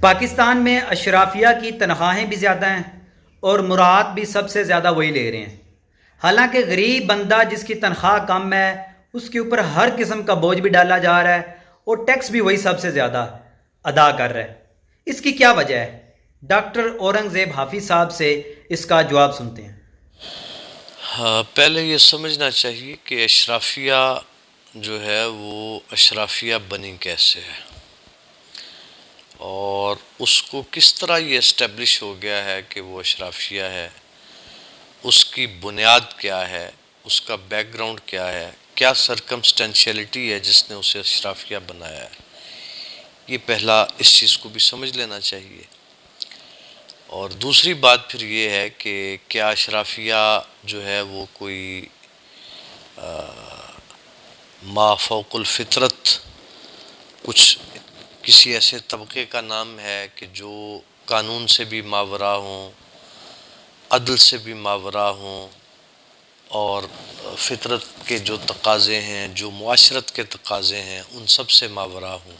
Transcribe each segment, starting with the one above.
پاکستان میں اشرافیہ کی تنخواہیں بھی زیادہ ہیں اور مراد بھی سب سے زیادہ وہی لے رہے ہیں۔ حالانکہ غریب بندہ جس کی تنخواہ کم ہے اس کے اوپر ہر قسم کا بوجھ بھی ڈالا جا رہا ہے اور ٹیکس بھی وہی سب سے زیادہ ادا کر رہا ہے۔ اس کی کیا وجہ ہے؟ ڈاکٹر اورنگ زیب حافظ صاحب سے اس کا جواب سنتے ہیں۔ ہاں، پہلے یہ سمجھنا چاہیے کہ اشرافیہ جو ہے وہ اشرافیہ بنی کیسے ہے اور اس کو کس طرح یہ اسٹیبلش ہو گیا ہے کہ وہ اشرافیہ ہے، اس کی بنیاد کیا ہے، اس کا بیک گراؤنڈ کیا ہے، کیا سرکمسٹینشیلٹی ہے جس نے اسے اشرافیہ بنایا ہے۔ یہ پہلا اس چیز کو بھی سمجھ لینا چاہیے۔ اور دوسری بات پھر یہ ہے کہ کیا اشرافیہ جو ہے وہ کوئی ما فوق الفطرت کچھ کسی ایسے طبقے کا نام ہے کہ جو قانون سے بھی ماورا ہوں، عدل سے بھی ماورا ہوں اور فطرت کے جو تقاضے ہیں، جو معاشرت کے تقاضے ہیں ان سب سے ماورا ہوں۔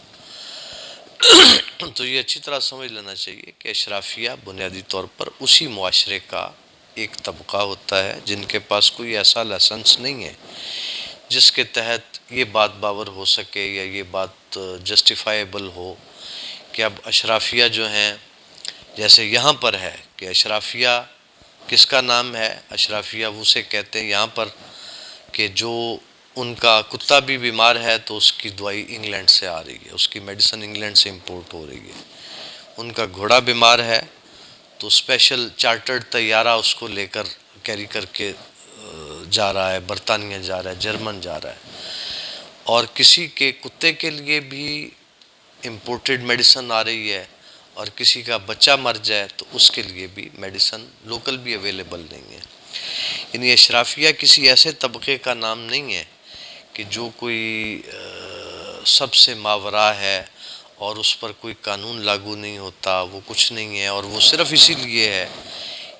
تو یہ اچھی طرح سمجھ لینا چاہیے کہ اشرافیہ بنیادی طور پر اسی معاشرے کا ایک طبقہ ہوتا ہے جن کے پاس کوئی ایسا لائسنس نہیں ہے جس کے تحت یہ بات باور ہو سکے یا یہ بات جسٹیفائیبل ہو کہ اب اشرافیہ جو ہیں، جیسے یہاں پر ہے کہ اشرافیہ کس کا نام ہے؟ اشرافیہ وہ سے کہتے ہیں یہاں پر کہ جو ان کا کتا بھی بیمار ہے تو اس کی دوائی انگلینڈ سے آ رہی ہے، اس کی میڈیسن انگلینڈ سے امپورٹ ہو رہی ہے۔ ان کا گھوڑا بیمار ہے تو اسپیشل چارٹرڈ طیارہ اس کو لے کر کیری کر کے جا رہا ہے، برطانیہ جا رہا ہے، جرمن جا رہا ہے۔ اور کسی کے کتے کے لیے بھی امپورٹڈ میڈیسن آ رہی ہے، اور کسی کا بچہ مر جائے تو اس کے لیے بھی میڈیسن لوکل بھی اویلیبل نہیں ہے۔ یعنی اشرافیہ کسی ایسے طبقے کا نام نہیں ہے کہ جو کوئی سب سے ماورا ہے اور اس پر کوئی قانون لاگو نہیں ہوتا، وہ کچھ نہیں ہے اور وہ صرف اسی لیے ہے۔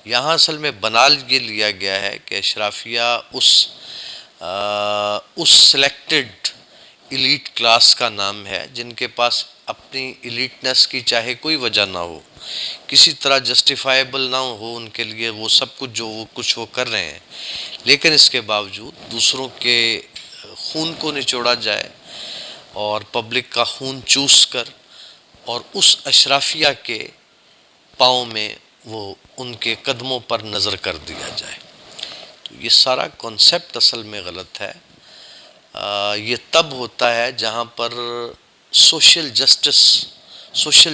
یہاں اصل میں بنا یہ لیا گیا ہے کہ اشرافیہ اس سلیکٹڈ ایلیٹ کلاس کا نام ہے جن کے پاس اپنی ایلیٹنس کی چاہے کوئی وجہ نہ ہو، کسی طرح جسٹیفائیبل نہ ہو ان کے لیے وہ سب کچھ جو وہ کر رہے ہیں، لیکن اس کے باوجود دوسروں کے خون کو نچوڑا جائے اور پبلک کا خون چوس کر اور اس اشرافیہ کے پاؤں میں وہ ان کے قدموں پر نظر کر دیا جائے۔ تو یہ سارا کنسیپٹ اصل میں غلط ہے۔ یہ تب ہوتا ہے جہاں پر سوشل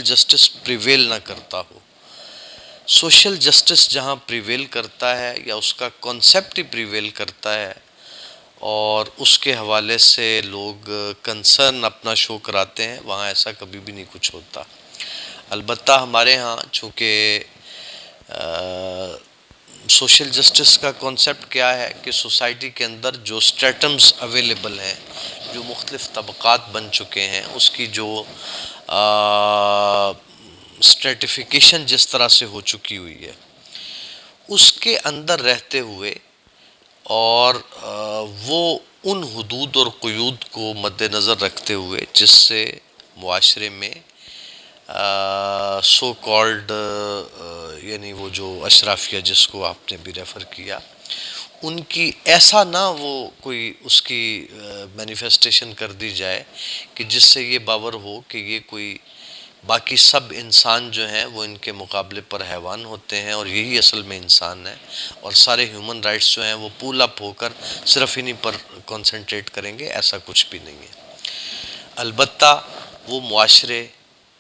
جسٹس پریویل نہ کرتا ہو۔ سوشل جسٹس جہاں پریویل کرتا ہے یا اس کا کنسیپٹ ہی پریویل کرتا ہے اور اس کے حوالے سے لوگ کنسرن اپنا شو کراتے ہیں، وہاں ایسا کبھی بھی نہیں کچھ ہوتا۔ البتہ ہمارے ہاں چونکہ سوشل جسٹس کا کنسیپٹ کیا ہے کہ سوسائٹی کے اندر جو سٹریٹمز اویلیبل ہیں، جو مختلف طبقات بن چکے ہیں، اس کی جو سٹریٹیفیکیشن جس طرح سے ہو چکی ہوئی ہے، اس کے اندر رہتے ہوئے اور وہ ان حدود اور قیود کو مد نظر رکھتے ہوئے جس سے معاشرے میں سو کالڈ یعنی وہ جو اشرافیہ جس کو آپ نے بھی ریفر کیا، ان کی ایسا نہ وہ کوئی اس کی مینیفیسٹیشن کر دی جائے کہ جس سے یہ باور ہو کہ یہ کوئی باقی سب انسان جو ہیں وہ ان کے مقابلے پر حیوان ہوتے ہیں اور یہی اصل میں انسان ہے، اور سارے ہیومن رائٹس جو ہیں وہ پول اپ ہو کر صرف انہی پر کنسنٹریٹ کریں گے۔ ایسا کچھ بھی نہیں ہے۔ البتہ وہ معاشرے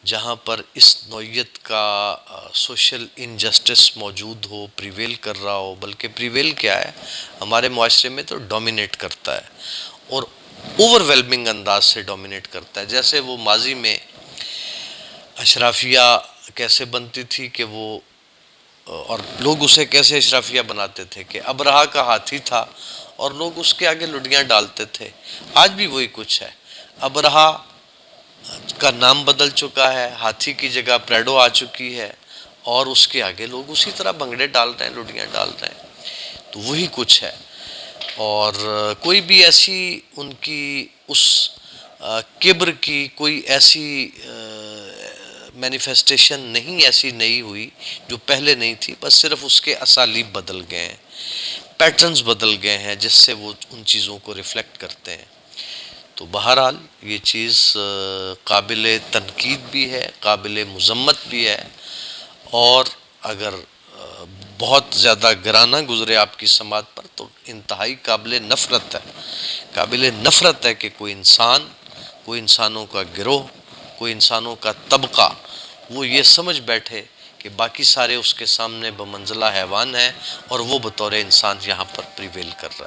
جہاں پر اس نوعیت کا سوشل انجسٹس موجود ہو، پریویل کر رہا ہو، بلکہ پریویل کیا ہے ہمارے معاشرے میں تو ڈومینیٹ کرتا ہے اور اوور ویلمنگ انداز سے ڈومینیٹ کرتا ہے۔ جیسے وہ ماضی میں اشرافیہ کیسے بنتی تھی کہ وہ اور لوگ اسے کیسے اشرافیہ بناتے تھے کہ ابرہہ کا ہاتھی تھا اور لوگ اس کے آگے لڈیاں ڈالتے تھے۔ آج بھی وہی کچھ ہے۔ ابرہہ کا نام بدل چکا ہے، ہاتھی کی جگہ پریڈو آ چکی ہے اور اس کے آگے لوگ اسی طرح بنگڑے ڈال رہے ہیں، لڈیاں ڈال رہے ہیں۔ تو وہی کچھ ہے، اور کوئی بھی ایسی ان کی اس کبر کی کوئی ایسی مینیفیسٹیشن نہیں ایسی نئی ہوئی جو پہلے نہیں تھی، بس صرف اس کے اسالیب بدل گئے ہیں، پیٹرنز بدل گئے ہیں جس سے وہ ان چیزوں کو ریفلیکٹ کرتے ہیں۔ تو بہرحال یہ چیز قابل تنقید بھی ہے، قابل مذمت بھی ہے، اور اگر بہت زیادہ گرانہ گزرے آپ کی سماعت پر تو انتہائی قابل نفرت ہے۔ قابل نفرت ہے کہ کوئی انسان، کوئی انسانوں کا گروہ، کوئی انسانوں کا طبقہ وہ یہ سمجھ بیٹھے کہ باقی سارے اس کے سامنے بمنزلہ حیوان ہیں اور وہ بطور انسان یہاں پر پریویل کر رہا ہے۔